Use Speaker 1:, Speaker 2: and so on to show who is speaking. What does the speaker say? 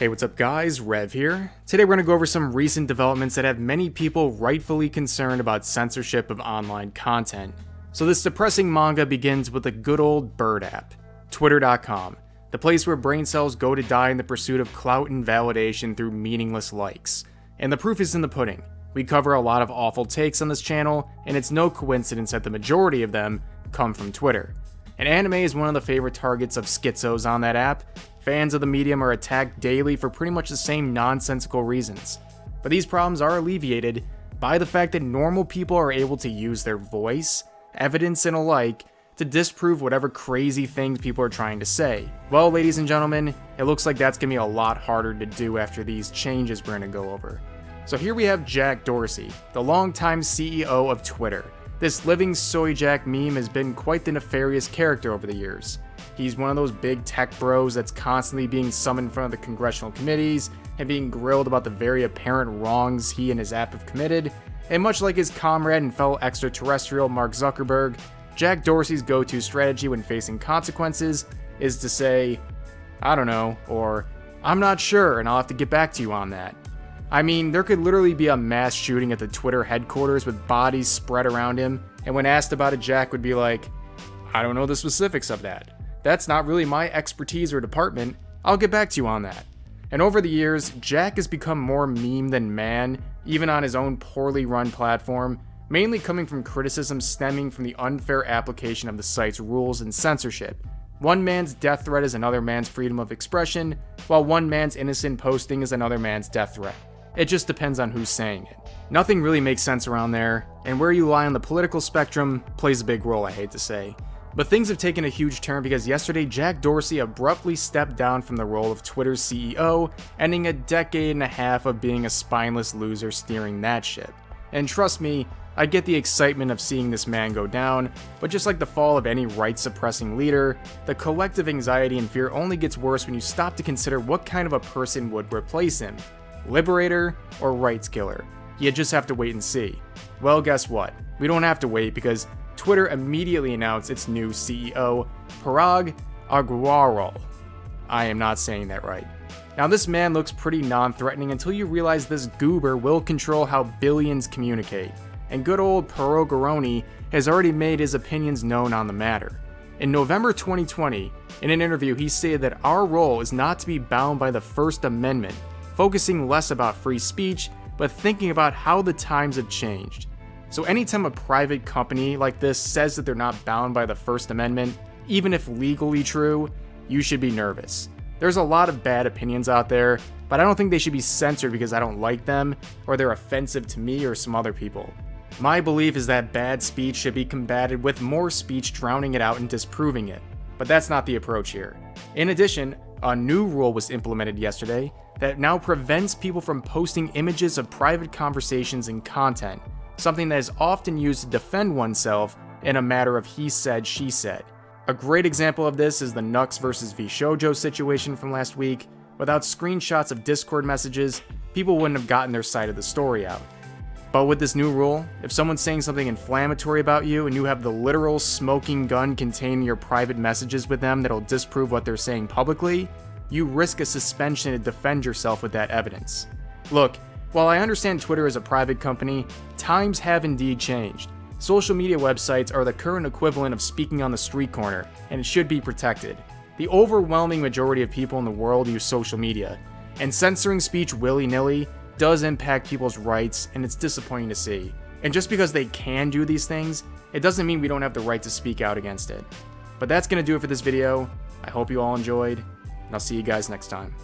Speaker 1: Hey, what's up guys, Rev here. Today we're going to go over some recent developments that have many people rightfully concerned about censorship of online content. So this depressing manga begins with a good old bird app, Twitter.com, the place where brain cells go to die in the pursuit of clout and validation through meaningless likes. And the proof is in the pudding. We cover a lot of awful takes on this channel, and it's no coincidence that the majority of them come from Twitter. And anime is one of the favorite targets of schizos on that app. Fans of the medium are attacked daily for pretty much the same nonsensical reasons. But these problems are alleviated by the fact that normal people are able to use their voice, evidence, and alike to disprove whatever crazy things people are trying to say. Well, ladies and gentlemen, it looks like that's going to be a lot harder to do after these changes we're going to go over. So here we have Jack Dorsey, the longtime CEO of Twitter. This living soy jack meme has been quite the nefarious character over the years. He's one of those big tech bros that's constantly being summoned in front of the congressional committees and being grilled about the very apparent wrongs he and his app have committed. And much like his comrade and fellow extraterrestrial Mark Zuckerberg, Jack Dorsey's go-to strategy when facing consequences is to say, I don't know, or I'm not sure and I'll have to get back to you on that. I mean, there could literally be a mass shooting at the Twitter headquarters with bodies spread around him, and when asked about it, Jack would be like, I don't know the specifics of that. That's not really my expertise or department. I'll get back to you on that. And over the years, Jack has become more meme than man, even on his own poorly run platform, mainly coming from criticism stemming from the unfair application of the site's rules and censorship. One man's death threat is another man's freedom of expression, while one man's innocent posting is another man's death threat. It just depends on who's saying it. Nothing really makes sense around there, and where you lie on the political spectrum plays a big role, I hate to say. But things have taken a huge turn because yesterday Jack Dorsey abruptly stepped down from the role of Twitter's CEO, ending a decade and a half of being a spineless loser steering that ship. And trust me, I get the excitement of seeing this man go down, but just like the fall of any right-suppressing leader, the collective anxiety and fear only gets worse when you stop to consider what kind of a person would replace him. Liberator or rights killer? You just have to wait and see. Well, guess what? We don't have to wait because Twitter immediately announced its new CEO, Parag Agrawal. I am not saying that right. Now this man looks pretty non-threatening until you realize this goober will control how billions communicate, and good old Parag has already made his opinions known on the matter. In November 2020, in an interview he stated that our role is not to be bound by the First Amendment, focusing less about free speech, but thinking about how the times have changed. So anytime a private company like this says that they're not bound by the First Amendment, even if legally true, you should be nervous. There's a lot of bad opinions out there, but I don't think they should be censored because I don't like them, or they're offensive to me or some other people. My belief is that bad speech should be combated with more speech drowning it out and disproving it, but that's not the approach here. In addition, a new rule was implemented yesterday that now prevents people from posting images of private conversations and content, something that is often used to defend oneself in a matter of he said, she said. A great example of this is the Nux vs VShojo situation from last week. Without screenshots of Discord messages, people wouldn't have gotten their side of the story out. But with this new rule, if someone's saying something inflammatory about you and you have the literal smoking gun containing your private messages with them that'll disprove what they're saying publicly, you risk a suspension to defend yourself with that evidence. Look, while I understand Twitter is a private company, times have indeed changed. Social media websites are the current equivalent of speaking on the street corner, and it should be protected. The overwhelming majority of people in the world use social media, and censoring speech willy-nilly does impact people's rights, and it's disappointing to see. And just because they can do these things, it doesn't mean we don't have the right to speak out against it. But that's going to do it for this video. I hope you all enjoyed, and I'll see you guys next time.